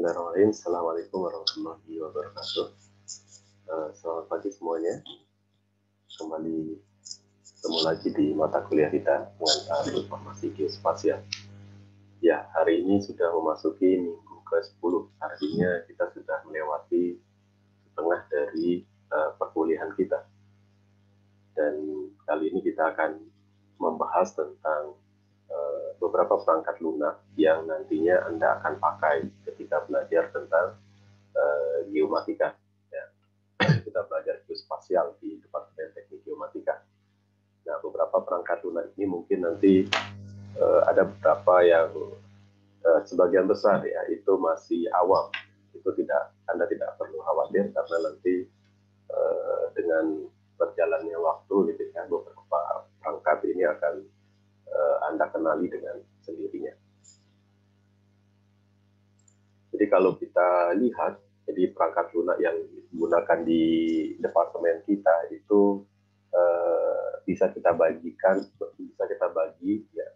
Bismillahirrahmanirrahim. Assalamualaikum warahmatullahi wabarakatuh. Selamat pagi semuanya. Kembali ketemu lagi di mata kuliah kita mengenai informasi geospasial. Ya, hari ini sudah memasuki minggu ke-10. Artinya kita sudah melewati setengah dari perkuliahan kita. Dan kali ini kita akan membahas tentang beberapa perangkat lunak yang nantinya Anda akan pakai ketika belajar tentang geomatika. Ya. Kita belajar geospasial di Departemen Teknik Geomatika. Nah, beberapa perangkat lunak ini mungkin nanti ada beberapa yang sebagian besar ya itu masih awam. Itu Anda tidak perlu khawatir karena nanti dengan berjalannya waktu gitu ya, beberapa perangkat ini akan Anda kenali dengan sendirinya. Jadi kalau kita lihat, jadi perangkat lunak yang digunakan di departemen kita itu bisa kita bagi ya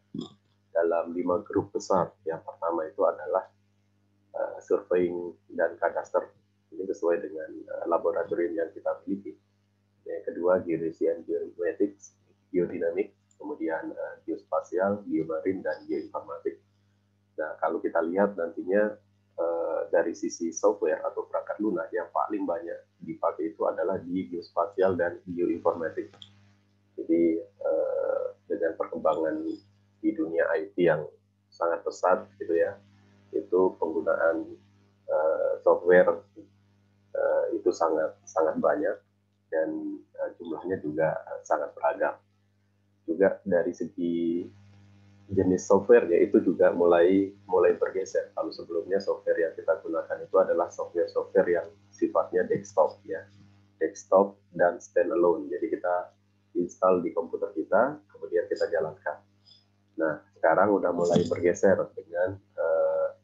dalam 5 grup besar. Yang pertama itu adalah surveying dan kadaster. Ini sesuai dengan laboratorium yang kita miliki. Yang kedua geodesi and geomatics, geodinamik, kemudian geospasial, geomarin, dan geoinformatik. Nah, kalau kita lihat nantinya dari sisi software atau perangkat lunak yang paling banyak dipakai itu adalah di geospasial dan geoinformatik. Jadi dengan perkembangan di dunia IT yang sangat pesat gitu ya, itu penggunaan software itu sangat banyak dan jumlahnya juga sangat beragam. Juga dari segi jenis software ya itu juga mulai bergeser. Kalau sebelumnya software yang kita gunakan itu adalah software yang sifatnya desktop ya, desktop dan standalone. Jadi kita install di komputer kita, kemudian kita jalankan. Nah, sekarang udah mulai bergeser dengan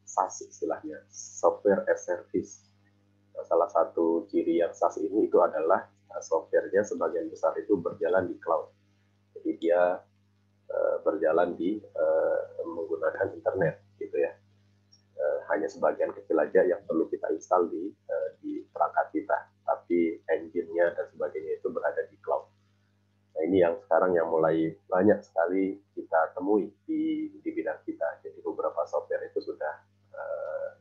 SaaS istilahnya, software as service. Nah, salah satu ciri yang SaaS ini itu adalah softwarenya sebagian besar itu berjalan di cloud. Jadi dia berjalan di menggunakan internet gitu ya. Hanya sebagian kecil aja yang perlu kita install di perangkat kita, tapi engine-nya dan sebagainya itu berada di cloud. Nah, ini yang sekarang yang mulai banyak sekali kita temui di bidang kita. Jadi beberapa software itu sudah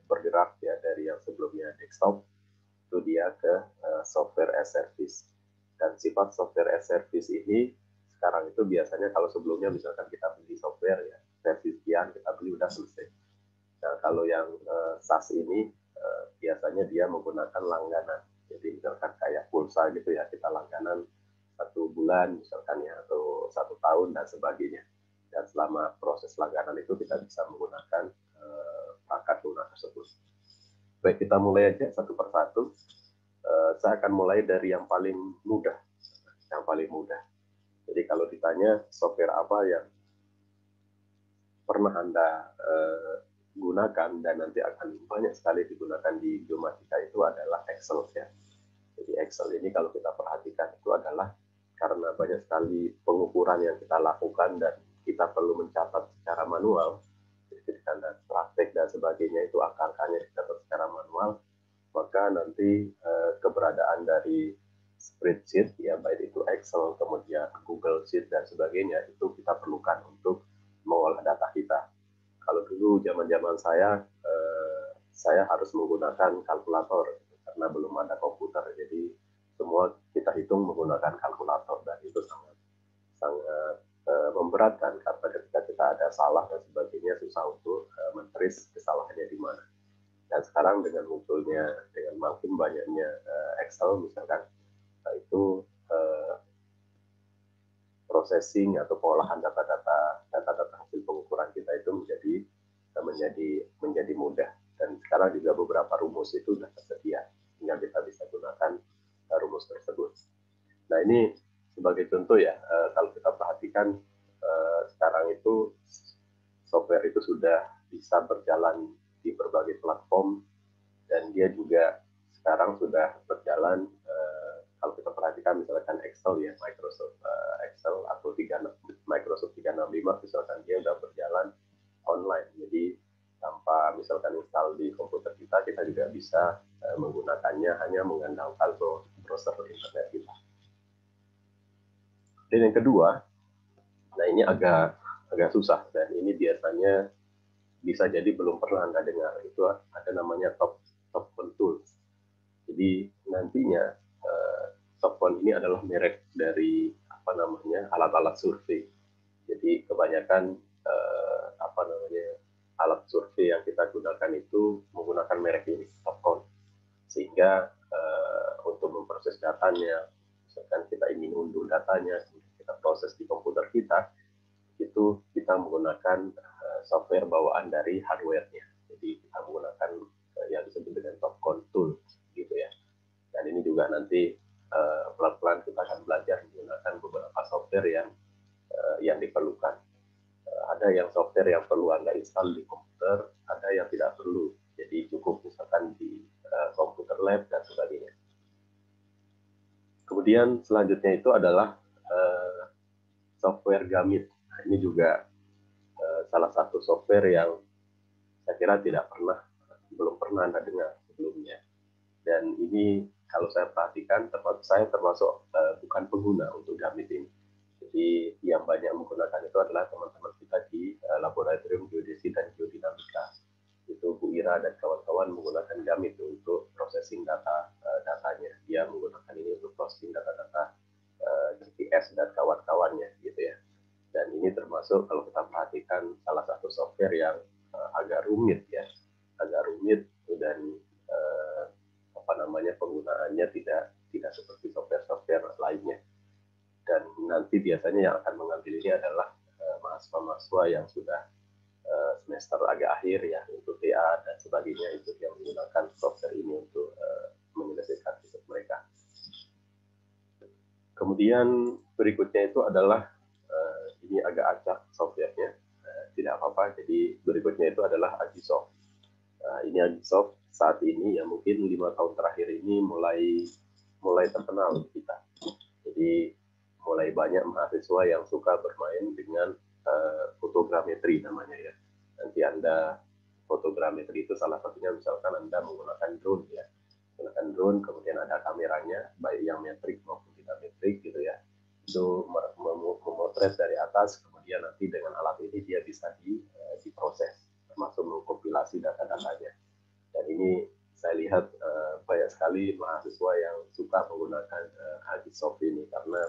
bergerak ya dari yang sebelumnya desktop itu dia ke software as service. Dan sifat software as service ini sekarang itu biasanya kalau sebelumnya misalkan kita beli software ya versi sekian kita beli udah selesai. Nah, kalau yang SaaS ini biasanya dia menggunakan langganan. Jadi misalkan kayak pulsa gitu ya, kita langganan 1 bulan misalkan ya atau 1 tahun dan sebagainya. Dan selama proses langganan itu kita bisa menggunakan perangkat lunak tersebut. Baik, kita mulai aja satu persatu. Saya akan mulai dari yang paling mudah. Yang paling mudah. Jadi kalau ditanya software apa yang pernah Anda gunakan dan nanti akan banyak sekali digunakan di geomatika itu adalah Excel ya. Jadi Excel ini kalau kita perhatikan itu adalah karena banyak sekali pengukuran yang kita lakukan dan kita perlu mencatat secara manual. Jadi karena praktek dan sebagainya itu angka-angkanya dicatat secara manual, maka nanti keberadaan dari spreadsheet ya baik itu Excel kemudian Google Sheet dan sebagainya itu kita perlukan untuk mengolah data kita. Kalau dulu zaman saya harus menggunakan kalkulator karena belum ada komputer, jadi semua kita hitung menggunakan kalkulator dan itu sangat memberatkan karena ketika kita ada salah dan sebagainya susah untuk men-trace kesalahannya di mana. Dan sekarang dengan makin banyaknya Excel misalkan itu processing atau pengolahan data-data hasil pengukuran kita itu menjadi mudah. Dan sekarang juga beberapa rumus itu sudah tersedia sehingga kita bisa gunakan rumus tersebut. Nah, ini sebagai contoh ya, kalau kita perhatikan sekarang itu software itu sudah bisa berjalan di berbagai platform dan dia juga sekarang sudah berjalan kalau kita perhatikan misalkan Excel ya, Microsoft Excel atau Microsoft 365 misalkan dia sudah berjalan online. Jadi tanpa misalkan install di komputer kita, kita juga bisa menggunakannya hanya mengandalkan browser internet kita. Dan yang kedua, nah ini agak susah, dan ini biasanya bisa jadi belum pernah Anda dengar. Itu ada namanya Topcon Tool. Jadi nantinya Topcon ini adalah merek dari alat-alat survei. Jadi kebanyakan alat survei yang kita gunakan itu menggunakan merek ini, Topcon. Sehingga untuk memproses datanya, misalkan kita ingin unduh datanya, kita proses di komputer kita, itu kita menggunakan software bawaan dari hardware-nya. Jadi kita menggunakan yang disebut dengan Topcon Tool, gitu ya. Dan ini juga nanti pelan-pelan kita akan belajar menggunakan beberapa software yang diperlukan. Ada yang software yang perlu Anda install di komputer, ada yang tidak perlu. Jadi cukup misalkan di komputer lab dan sebagainya. Kemudian selanjutnya itu adalah software Gamit. Nah, ini juga salah satu software yang saya kira belum pernah Anda dengar sebelumnya. Dan ini kalau saya perhatikan, saya termasuk bukan pengguna untuk Gamit ini. Jadi yang banyak menggunakan itu adalah teman-teman kita di Laboratorium Geodesi dan Geodinamika. Itu Bu Ira dan kawan-kawan menggunakan Gamit untuk processing datanya. Dia menggunakan ini untuk processing data-data GPS dan kawan-kawannya, gitu ya. Dan ini termasuk kalau kita perhatikan salah satu software yang agak rumit ya, dan penggunaannya tidak seperti software lainnya. Dan nanti biasanya yang akan mengambil ini adalah mahasiswa-mahasiswa yang sudah semester agak akhir ya, untuk TA dan sebagainya, itu yang menggunakan software ini untuk menyelesaikan tugas mereka. Kemudian berikutnya itu adalah ini agak acak softwarenya, tidak apa-apa. Jadi berikutnya itu adalah Agisoft. Ini Agisoft saat ini ya mungkin 5 tahun terakhir ini mulai terkenal untuk kita. Jadi mulai banyak mahasiswa yang suka bermain dengan fotogrametri namanya ya. Nanti Anda fotogrametri itu salah satunya misalkan Anda menggunakan drone ya. Menggunakan drone, kemudian ada kameranya, baik yang metrik maupun tidak metrik gitu ya. Itu memotret dari atas, kemudian nanti dengan alat ini dia bisa diproses, termasuk mengkompilasi data-datanya. Dan ini saya lihat banyak sekali mahasiswa yang suka menggunakan Agisoft ini karena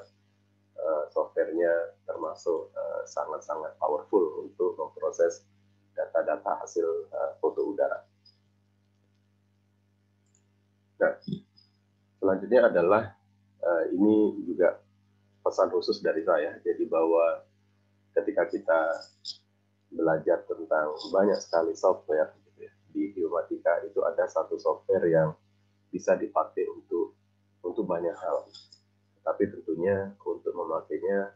softwarenya termasuk sangat-sangat powerful untuk memproses data-data hasil foto udara. Nah, selanjutnya adalah ini juga pesan khusus dari saya. Jadi bahwa ketika kita belajar tentang banyak sekali software gitu ya, di geomatika itu ada satu software yang bisa dipakai untuk banyak hal. Tapi tentunya untuk memakainya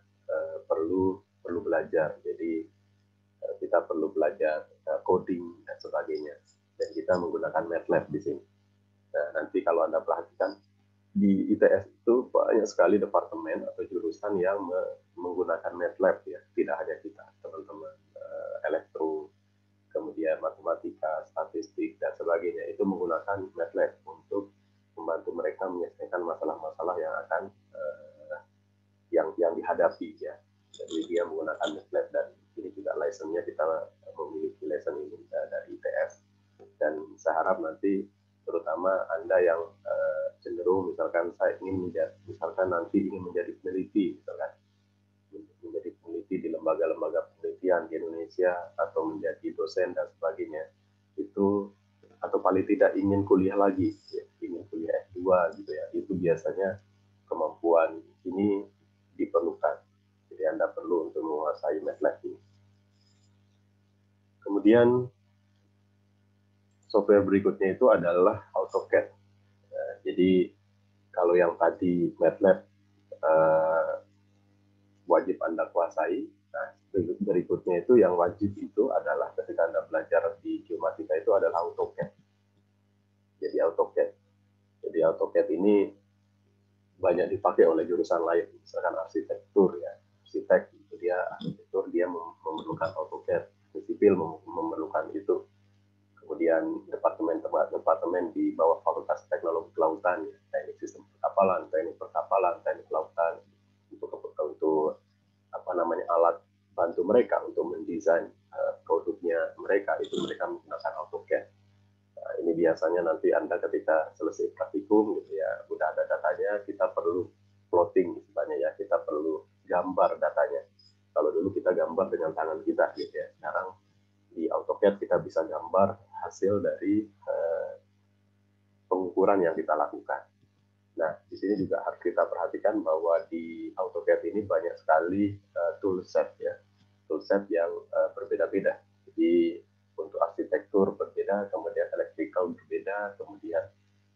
perlu belajar. Jadi kita perlu belajar coding dan sebagainya. Dan kita menggunakan MATLAB di sini. Nah, nanti kalau Anda perhatikan di ITS itu banyak sekali departemen atau jurusan yang menggunakan MATLAB ya. Tidak hanya kita, teman-teman elektro, kemudian matematika, statistik dan sebagainya itu menggunakan MATLAB untuk membantu mereka menyelesaikan masalah-masalah yang akan yang dihadapi ya. Jadi dia menggunakan MATLAB, dan ini juga license-nya kita memiliki license ini dari ITS. Dan saya harap nanti terutama Anda yang cenderung misalkan nanti ingin menjadi peneliti, misalkan menjadi peneliti di lembaga-lembaga penelitian di Indonesia atau menjadi dosen dan sebagainya, itu atau paling tidak ingin kuliah lagi ya, ingin kuliah S2 gitu ya, itu biasanya kemampuan ini diperlukan. Jadi Anda perlu untuk menguasai MATLAB ini. Kemudian software berikutnya itu adalah AutoCAD. Jadi kalau yang tadi MATLAB wajib Anda kuasai, nah berikutnya itu yang wajib itu adalah ketika Anda belajar di geomatika itu adalah AutoCAD. Jadi AutoCAD ini banyak dipakai oleh jurusan lain, misalkan arsitektur ya, arsitektur dia memerlukan AutoCAD, sipil memerlukan itu. dosen di bawah Fakultas Teknologi Kelautan, ya, teknik sistem perkapalan, teknik kelautan, untuk apa namanya alat bantu mereka untuk mendesain produknya mereka, itu mereka menggunakan AutoCAD. Nah, ini biasanya nanti Anda ketika selesai praktikum gitu ya, udah ada datanya, kita perlu plotting istilahnya ya, kita perlu gambar datanya. Kalau dulu kita gambar dengan tangan kita gitu ya, sekarang di AutoCAD kita bisa gambar hasil dari pengukuran yang kita lakukan. Nah, di sini juga harus kita perhatikan bahwa di AutoCAD ini banyak sekali toolset ya, toolset yang berbeda-beda. Jadi untuk arsitektur berbeda, kemudian electrical berbeda, kemudian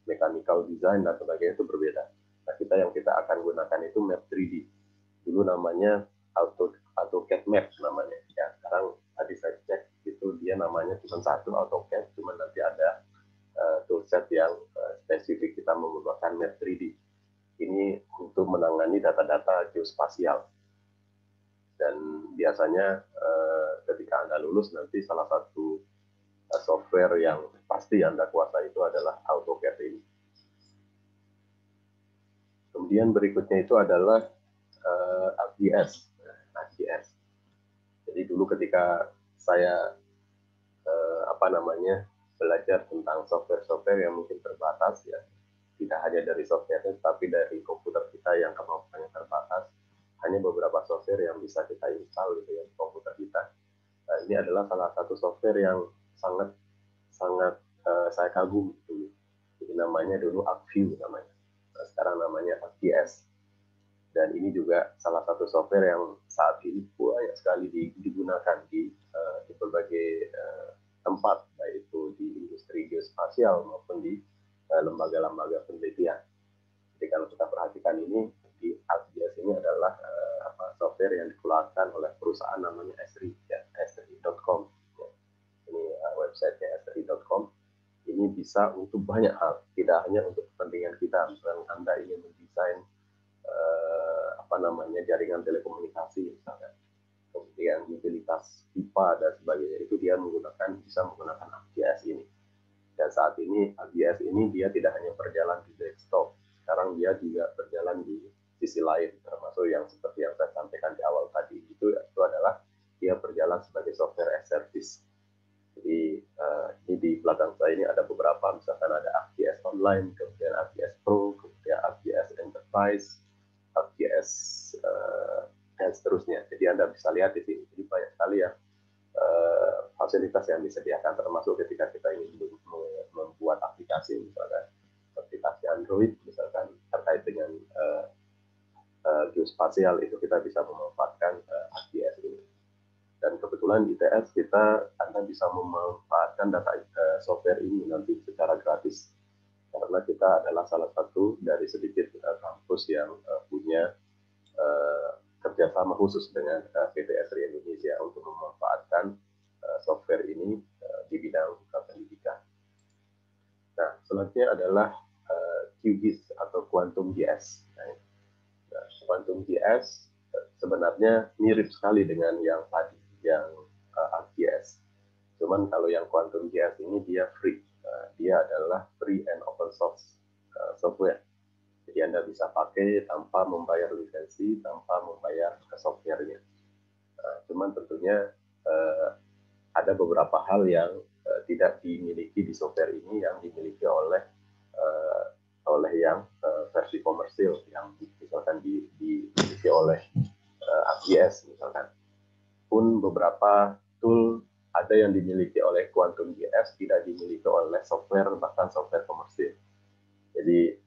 mechanical design dan sebagainya itu berbeda. Nah, yang kita akan gunakan itu Map 3D. Dulu namanya AutoCAD Map namanya. Ya, sekarang tadi saya cek itu dia namanya cuma satu AutoCAD, cuma nanti ada toolset yang spesifik kita menggunakan Map 3D. Ini untuk menangani data-data geospasial. Dan biasanya ketika Anda lulus nanti salah satu software yang pasti Anda kuasai itu adalah AutoCAD ini. Kemudian berikutnya itu adalah ArcGIS. ArcGIS. Jadi dulu ketika saya belajar tentang software-software yang mungkin terbatas ya, tidak hanya dari software-nya, tapi dari komputer kita yang kemampuannya terbatas, hanya beberapa software yang bisa kita install gitu ya di komputer kita. Nah, ini adalah salah satu software yang sangat saya kagum dulu. Jadi namanya dulu ArcView namanya. Nah, sekarang namanya ArcGIS. Dan ini juga salah satu software yang saat ini banyak sekali digunakan di berbagai tempat, baik itu di industri geospasial maupun di lembaga-lembaga penelitian. Jadi kalau kita perhatikan ini, di ArcGIS ini adalah software yang dikeluarkan oleh perusahaan namanya Esri, ya, esri.com. Ya. Ini websitenya esri.com. Ini bisa untuk banyak hal, tidak hanya untuk kepentingan kita. Misalnya Anda ingin mendesain jaringan telekomunikasi misalnya, kemudian utilitas pipa dan sebagainya, itu dia bisa menggunakan ArcGIS ini. Dan saat ini ArcGIS ini dia tidak hanya berjalan di desktop, sekarang dia juga berjalan di sisi lain, termasuk yang seperti yang saya sampaikan di awal tadi, itu adalah dia berjalan sebagai software as service. Jadi ini di belakang saya ini ada beberapa, misalkan ada ArcGIS Online, kemudian ArcGIS Pro, kemudian ArcGIS Enterprise, ArcGIS dan seterusnya. Jadi Anda bisa lihat di sini. Jadi banyak sekali ya fasilitas yang disediakan, termasuk ketika kita ingin membuat aplikasi, misalkan aplikasi Android, misalkan terkait dengan geospasial, itu kita bisa memanfaatkan ArcGIS ini. Dan kebetulan di ITS Anda bisa memanfaatkan data software ini nanti secara gratis, karena kita adalah salah satu dari sedikit kampus yang punya kerjasama khusus dengan PT Esri Indonesia untuk memanfaatkan software ini di bidang pendidikan. Nah, selanjutnya adalah QGIS atau Quantum GIS. Nah, Quantum GIS sebenarnya mirip sekali dengan yang tadi, yang ArcGIS. Cuman kalau yang Quantum GIS ini dia free. Dia adalah free and open source software. Jadi Anda bisa pakai tanpa membayar lisensi, tanpa membayar software-nya. Cuman tentunya ada beberapa hal yang tidak dimiliki di software ini yang dimiliki oleh yang versi komersil, yang misalkan dimiliki oleh ArcGIS misalkan. Pun beberapa tool ada yang dimiliki oleh Quantum GIS tidak dimiliki oleh software, bahkan software komersil. Jadi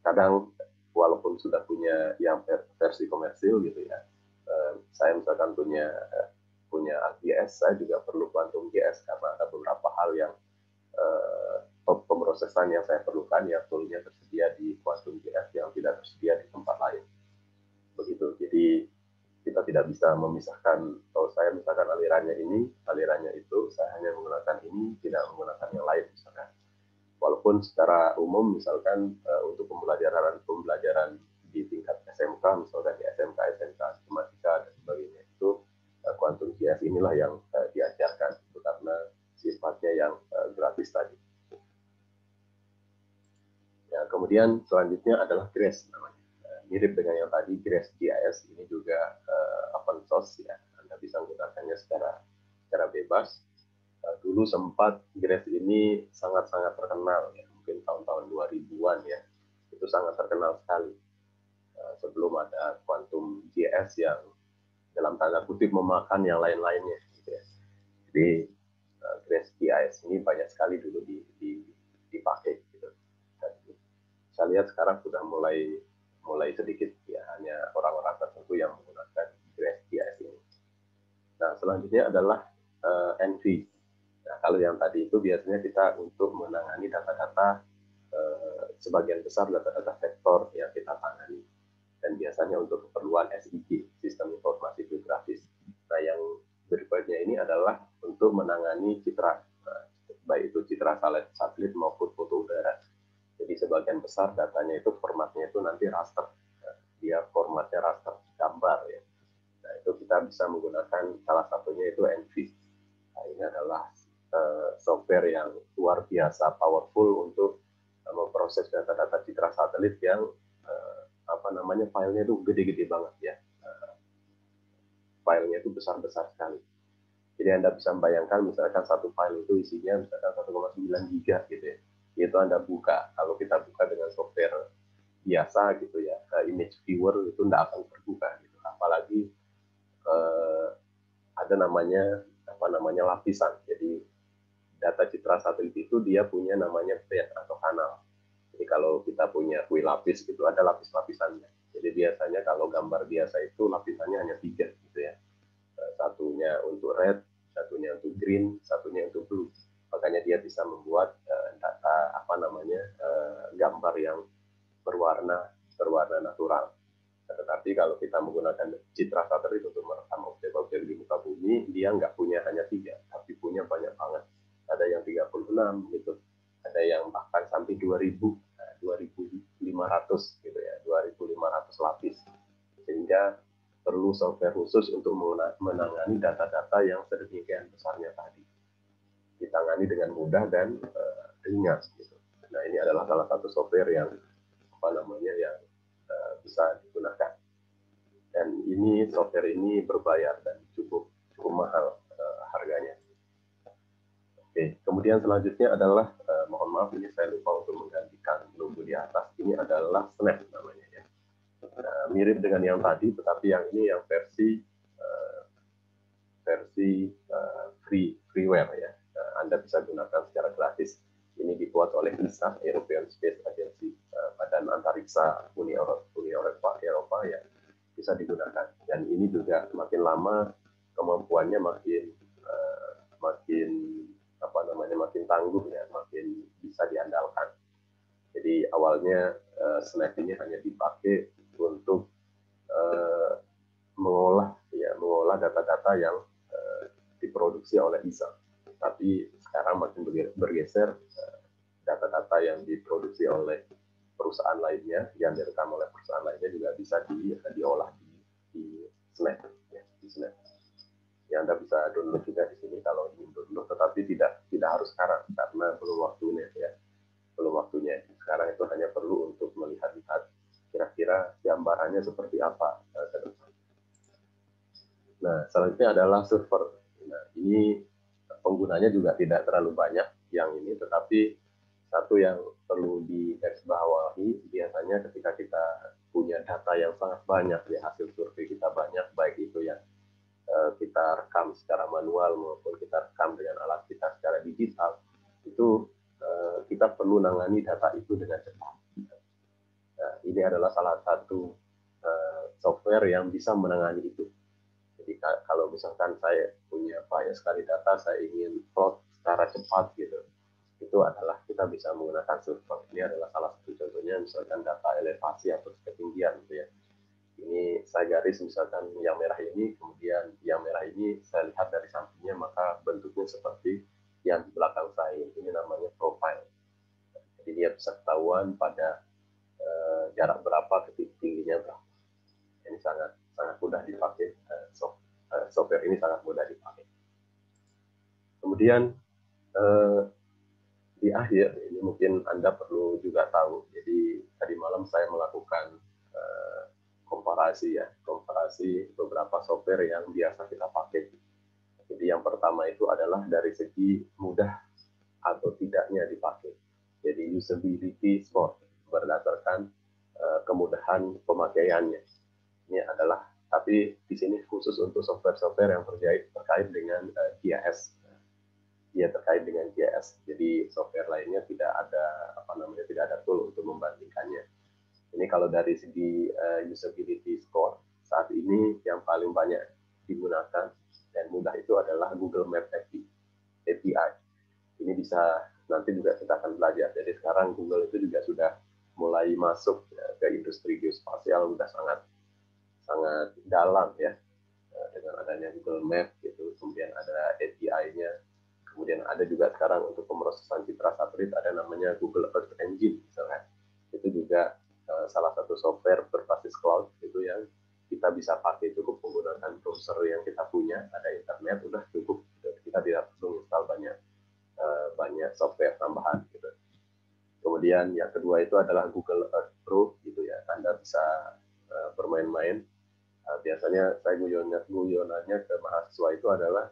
kadang walaupun sudah punya yang versi komersil gitu ya, saya misalkan punya ArcGIS, saya juga perlu Quantum GIS karena ada beberapa hal yang pemrosesan yang saya perlukan yang toolnya tersedia di Quantum GIS yang tidak tersedia di tempat lain. Begitu. Jadi kita tidak bisa memisahkan, kalau saya misalkan alirannya ini, alirannya itu, saya hanya menggunakan ini, tidak menggunakan yang lain misalkan. Walaupun secara umum misalkan untuk pembelajaran di tingkat SMK, misalkan di SMK matematika dan sebagainya, itu Quantum GIS inilah yang diajarkan, itu karena sifatnya yang gratis tadi. Kemudian selanjutnya adalah Grace namanya. Mirip dengan yang tadi, Grace GIS ini juga open source ya. Anda bisa menggunakannya secara bebas. Dulu sempat Grace ini sangat-sangat terkenal ya, mungkin tahun-tahun 2000-an ya. Itu sangat terkenal sekali. Sebelum ada Quantum GIS yang dalam tanda kutip memakan yang lain-lainnya gitu ya. Jadi Grace GIS ini banyak sekali dulu dipakai gitu. Dan saya lihat sekarang sudah mulai sedikit ya, hanya orang-orang tertentu yang menggunakan Grace GIS ini. Nah, selanjutnya adalah NV. Nah, kalau yang tadi itu biasanya kita untuk menangani data-data, sebagian besar data-data vektor yang kita tangani. Dan biasanya untuk keperluan SIG, Sistem Informasi Geografis. Nah, yang berikutnya ini adalah untuk menangani citra, baik itu citra satelit maupun foto udara. Jadi sebagian besar datanya itu formatnya itu nanti raster. Dia formatnya raster gambar ya. Nah, itu kita bisa menggunakan salah satunya itu NV. Nah, ini adalah software yang luar biasa powerful untuk memproses data-data citra satelit yang filenya itu gede-gede banget ya. Filenya itu besar-besar sekali. Jadi Anda bisa membayangkan misalkan satu file itu isinya misalkan 1,9 giga gitu ya. Itu Anda buka, kalau kita buka dengan software biasa gitu ya, image viewer itu tidak akan terbuka gitu. Apalagi ada namanya lapisan. Jadi data citra satelit itu dia punya namanya bed atau kanal. Jadi kalau kita punya kue lapis gitu ada lapis-lapisannya. Jadi biasanya kalau gambar biasa itu lapisannya hanya 3 gitu ya. Satunya untuk red, satunya untuk green, satunya untuk blue. Makanya dia bisa membuat data gambar yang berwarna natural. Tetapi kalau kita menggunakan citra satelit untuk merekam objek-objek di muka bumi, dia nggak punya hanya 3, tapi punya banyak banget. Ada yang 36 gitu, ada yang bahkan sampai 2.500 gitu ya, 2.500 lapis. Sehingga perlu software khusus untuk menangani data-data yang sedemikian besarnya tadi. Ditangani dengan mudah dan ringan. Gitu. Nah, ini adalah salah satu software yang bisa digunakan. Dan ini software ini berbayar dan cukup mahal harganya. Oke, kemudian selanjutnya adalah mohon maaf ini saya lupa untuk menggantikan logo di atas. Ini adalah Snap namanya ya. Mirip dengan yang tadi, tetapi yang ini yang versi freeware ya. Anda bisa gunakan secara gratis. Ini dibuat oleh ESA, European Space Agency, Badan Antariksa Uni Eropa ya, bisa digunakan. Dan ini juga makin lama kemampuannya makin tangguh ya, makin bisa diandalkan. Jadi awalnya Snap ini hanya dipakai untuk mengolah data-data yang diproduksi oleh ESA. Tapi sekarang makin bergeser, data-data yang diproduksi oleh perusahaan lainnya, yang direkam oleh perusahaan lainnya juga bisa diolah di Snap. Ya, di Snap. Ya, Anda bisa download juga di sini kalau ingin download, tetapi tidak harus sekarang karena belum waktunya ya. Belum waktunya. Sekarang itu hanya perlu untuk melihat-lihat kira-kira gambarannya seperti apa ke depan. Nah, selanjutnya adalah server. Nah, ini penggunanya juga tidak terlalu banyak yang ini, tetapi satu yang perlu digarisbawahi biasanya ketika kita punya data yang sangat banyak ya, hasil survei kita banyak, baik itu yang kita rekam secara manual maupun kita rekam dengan alat kita secara digital, itu kita perlu nangani data itu dengan cepat. Nah, ini adalah salah satu software yang bisa menangani itu. Jadi kalau misalkan saya punya banyak sekali data, saya ingin plot secara cepat gitu, itu adalah kita bisa menggunakan server. Ini adalah salah satu contohnya, misalkan data elevasi atau ketinggian gitu ya. Ini saya garis misalkan yang merah ini, kemudian yang merah ini saya lihat dari sampingnya, maka bentuknya seperti yang di belakang saya. Ini namanya profile. Jadi dia bisa ketahuan pada jarak berapa, tingginya berapa. Ini sangat mudah dipakai. Software ini sangat mudah dipakai. Kemudian di akhir ini mungkin Anda perlu juga tahu. Jadi tadi malam saya melakukan komparasi beberapa software yang biasa kita pakai. Jadi yang pertama itu adalah dari segi mudah atau tidaknya dipakai. Jadi usability score berdasarkan kemudahan pemakaiannya. Ini adalah, tapi di sini khusus untuk software-software yang terkait dengan GIS. Dia terkait dengan GIS. Jadi software lainnya tidak ada tidak ada tool untuk membandingkannya. Ini kalau dari segi usability score saat ini yang paling banyak digunakan dan mudah itu adalah Google Maps API. Ini bisa nanti juga kita akan belajar. Jadi sekarang Google itu juga sudah mulai masuk ke industri geospasial, sudah sangat sangat dalam ya, dengan adanya Google Maps gitu. Kemudian ada API-nya. Kemudian ada juga sekarang untuk pemrosesan citra satelit ada namanya Google Earth Engine misalnya. Itu juga salah satu software berbasis cloud itu yang kita bisa pakai, cukup menggunakan browser yang kita punya, ada internet, udah cukup. Kita tidak perlu install banyak software tambahan gitu. Kemudian yang kedua itu adalah Google Earth Pro gitu ya. Anda bisa bermain-main. Biasanya saya guyonannya ke mahasiswa itu adalah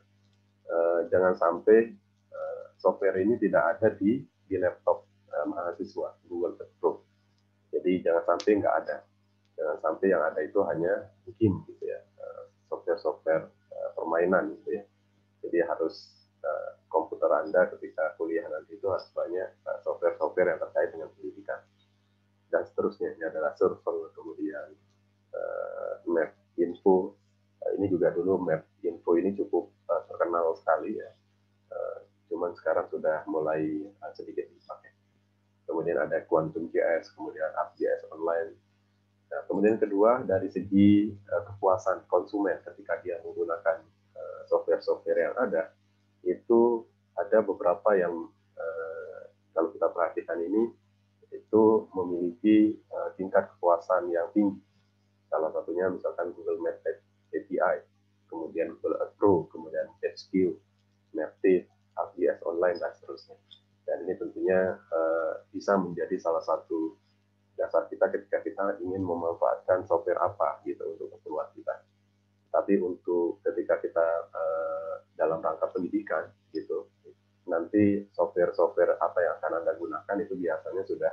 jangan sampai software ini tidak ada di laptop mahasiswa, Google Earth Pro. Jadi jangan sampai nggak ada. Jangan sampai yang ada itu hanya game gitu ya, software-software permainan gitu ya. Jadi harus komputer Anda ketika kuliah nanti itu harus banyak software-software yang terkait dengan pendidikan. Dan seterusnya, ini adalah server, kemudian map info. Ini juga dulu map info ini cukup terkenal sekali ya. Cuman sekarang sudah mulai sedikit dipakai. Kemudian ada Quantum GIS, kemudian ArcGIS Online. Nah, kemudian kedua dari segi kepuasan konsumen ketika dia menggunakan software-software yang ada, itu ada beberapa yang kalau kita perhatikan ini itu memiliki tingkat kepuasan yang tinggi. Salah satunya misalkan Google Maps API, kemudian Google Earth Pro, kemudian HQ, Maptive, ArcGIS Online, dan seterusnya. Dan ini tentunya bisa menjadi salah satu dasar kita ketika kita ingin memanfaatkan software apa gitu untuk keperluan kita. Tapi untuk ketika kita dalam rangka pendidikan gitu, nanti software-software apa yang akan Anda gunakan itu biasanya sudah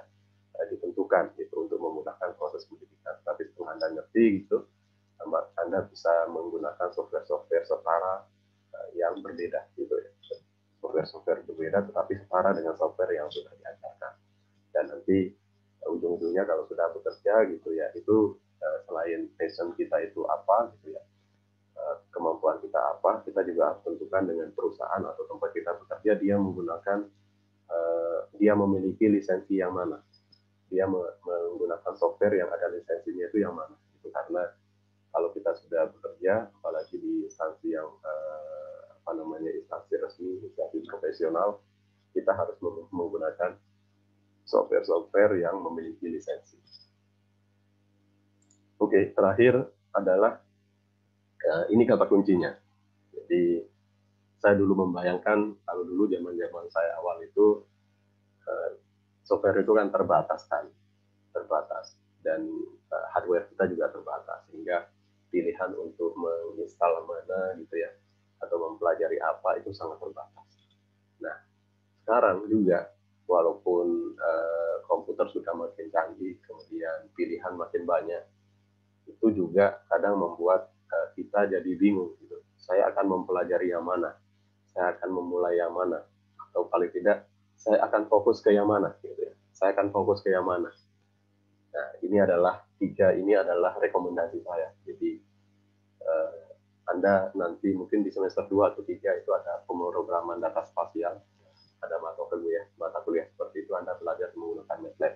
ditentukan gitu untuk memudahkan proses pendidikan. Tapi setelah Anda ngerti gitu, Anda bisa menggunakan software-software setara yang berbeda gitu ya. Software-software berbeda tetapi setara dengan software yang sudah diajarkan. Dan nanti ujung-ujungnya kalau sudah bekerja gitu ya, itu selain passion kita itu apa gitu ya, kemampuan kita apa, kita juga harus tentukan dengan perusahaan atau tempat kita bekerja dia menggunakan dia memiliki lisensi yang mana, dia menggunakan software yang ada lisensinya itu yang mana itu. Karena kalau kita sudah bekerja apalagi di instansi yang instansi resmi, instansi profesional, kita harus menggunakan software-software yang memiliki lisensi. Oke, terakhir adalah ini kata kuncinya. Jadi saya dulu membayangkan kalau dulu zaman saya awal itu software itu kan terbatas dan hardware kita juga terbatas sehingga pilihan untuk menginstal mana gitu ya atau mempelajari apa itu sangat terbatas. Nah, sekarang juga walaupun komputer sudah makin canggih, kemudian pilihan makin banyak, itu juga kadang membuat kita jadi bingung gitu. Saya akan mempelajari yang mana? Saya akan memulai yang mana? Atau paling tidak, saya akan fokus ke yang mana? Gitu ya. Saya akan fokus ke yang mana? Nah, ini adalah rekomendasi saya. Jadi, Anda nanti mungkin di semester 2 atau 3 itu ada pemrograman data spasial, ada mata kuliah seperti itu, Anda belajar menggunakan MATLAB.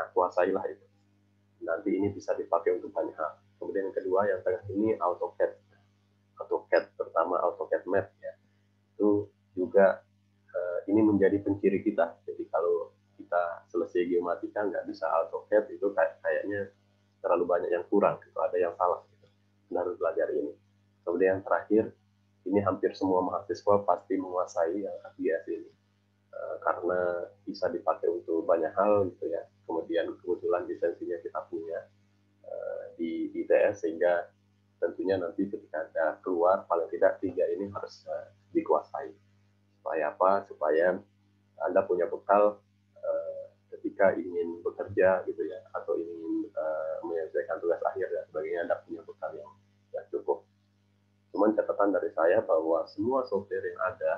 Nah, kuasailah itu. Nanti ini bisa dipakai untuk banyak hal. Kemudian yang kedua, yang tengah ini AutoCAD pertama AutoCAD Map ya. Itu juga ini menjadi penciri kita. Jadi kalau kita selesai geomatika nggak bisa AutoCAD itu kayaknya terlalu banyak yang kurang, gitu. Ada yang salah. Gitu. Kita harus belajar ini. Kemudian yang terakhir, ini hampir semua mahasiswa pasti menguasai yang ArcGIS ini. karena bisa dipakai untuk banyak hal gitu ya. Kemudian kebetulan lisensinya kita punya di ITS, sehingga tentunya nanti ketika ada keluar paling tidak 3 ini harus dikuasai. Supaya apa? Supaya Anda punya bekal ketika ingin bekerja gitu ya, atau ingin menyelesaikan tugas akhir dan sebagainya, Anda punya bekal yang cukup. Cuman catatan dari saya bahwa semua software yang ada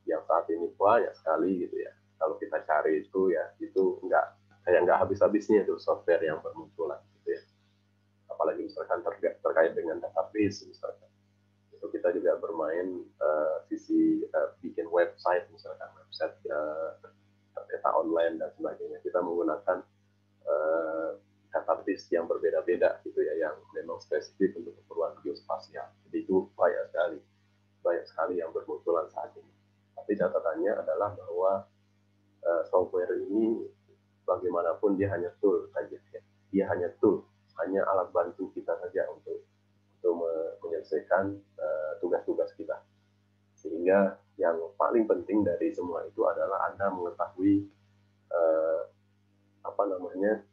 yang saat ini banyak sekali gitu ya. Kalau kita cari itu ya, itu nggak habis-habisnya itu software yang bermunculan gitu ya. Apalagi misalkan terkait dengan database misalkan. Itu kita juga bermain sisi bikin website misalkan, website data online dan sebagainya. Kita menggunakan database yang berbeda-beda gitu ya, yang memang spesifik untuk keperluan geospasial. Jadi itu banyak sekali yang bermunculan saat ini. Tapi catatannya adalah bahwa software ini bagaimanapun dia hanya tool saja. Ya. Dia hanya tool, hanya alat bantu kita saja untuk menyelesaikan tugas-tugas kita. Sehingga yang paling penting dari semua itu adalah Anda mengetahui apa namanya,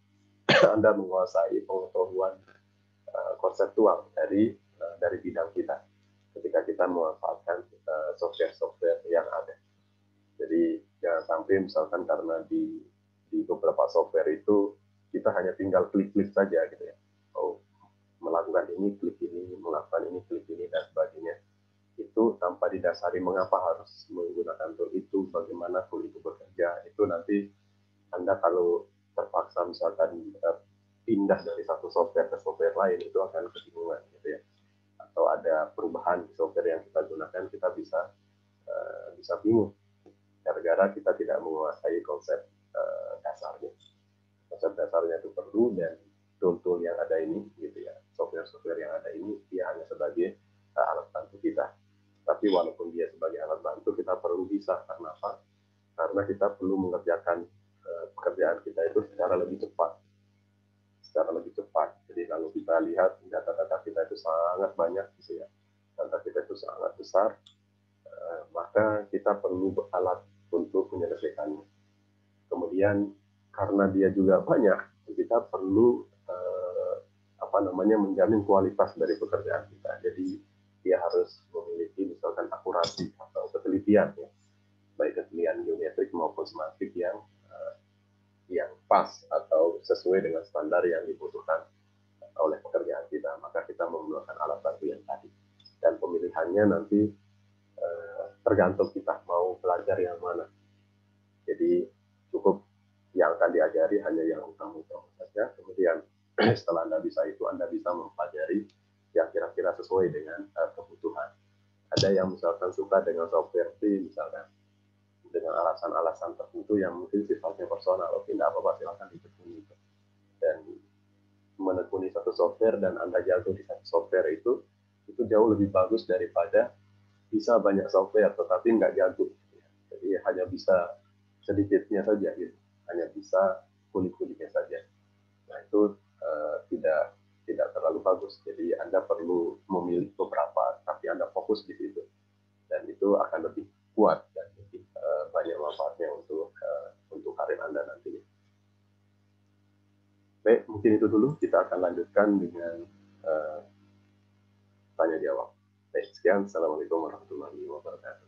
Anda menguasai pengetahuan konseptual dari bidang kita ketika kita memanfaatkan software-software yang ada. Jadi jangan sampai misalkan karena di beberapa software itu kita hanya tinggal klik-klik saja gitu ya. Oh, melakukan ini, klik ini, melakukan ini, klik ini, dan sebagainya. Itu tanpa didasari mengapa harus menggunakan tool itu, bagaimana tool itu bekerja. Itu nanti Anda kalau terpaksa misalkan pindah dari satu software ke software lain, itu akan kebingungan gitu ya. Atau ada perubahan di software yang kita gunakan, kita bisa bingung gara-gara kita tidak menguasai konsep dasarnya. Konsep dasarnya itu perlu, dan tool-tool yang ada ini gitu ya, software-software yang ada ini dia hanya sebagai alat bantu kita. Tapi walaupun dia sebagai alat bantu, kita perlu bisa. Karena apa? Karena kita perlu mengerjakan pekerjaan kita itu secara lebih cepat. Jadi kalau kita lihat data-data kita itu sangat banyak gitu ya. Data kita itu sangat besar, maka kita perlu alat untuk menyelesaikannya. Kemudian karena dia juga banyak, kita perlu menjamin kualitas dari pekerjaan kita. Jadi dia harus memiliki misalkan akurasi atau ketelitian ya, baik ketelitian geometrik maupun semantik yang pas atau sesuai dengan standar yang dibutuhkan oleh pekerjaan kita. Maka kita menggunakan alat bantu yang tadi. Dan pemilihannya nanti tergantung kita mau belajar yang mana. Jadi cukup yang akan diajari hanya yang utama-utama saja. Kemudian setelah Anda bisa itu, Anda bisa mempelajari yang kira-kira sesuai dengan kebutuhan. Ada yang misalkan suka dengan software free misalkan, dengan alasan-alasan tertentu yang mungkin sifatnya personal. Oke, tidak apa-apa, silakan ditekuni. Dan menekuni satu software dan Anda jago di satu software itu jauh lebih bagus daripada bisa banyak software tetapi nggak jago. Jadi hanya bisa sedikitnya saja gitu, hanya bisa kulit-kulitnya saja. Nah itu tidak terlalu bagus. Jadi Anda perlu memilih beberapa, tapi Anda fokus di situ, dan itu akan lebih kuat dan lebih banyak manfaatnya untuk karir Anda nanti. Baik, mungkin itu dulu. Kita akan lanjutkan dengan tanya jawab. Baik, sekian. Assalamualaikum warahmatullahi wabarakatuh.